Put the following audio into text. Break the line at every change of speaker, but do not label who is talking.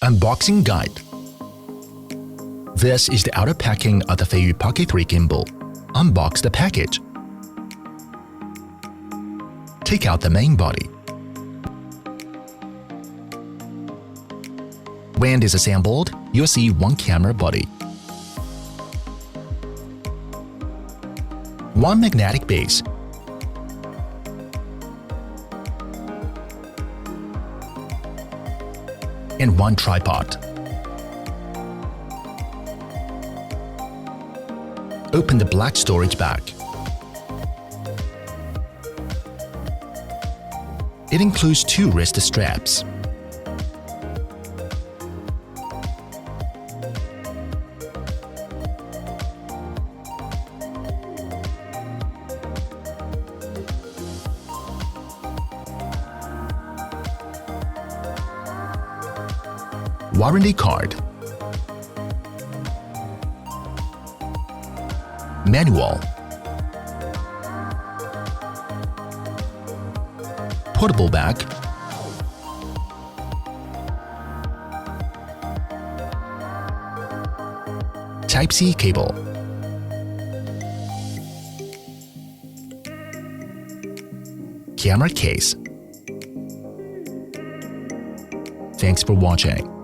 Unboxing Guide. This is the outer packing of the Feiyu Pocket 3 gimbal. Unbox the package. Take out the main body. When disassembled, you'll see one camera body, one magnetic base, and one tripod. Open the black storage bag. It includes 2 wrist straps. Warranty card, manual, portable bag, Type-C cable, camera case. Thanks for watching.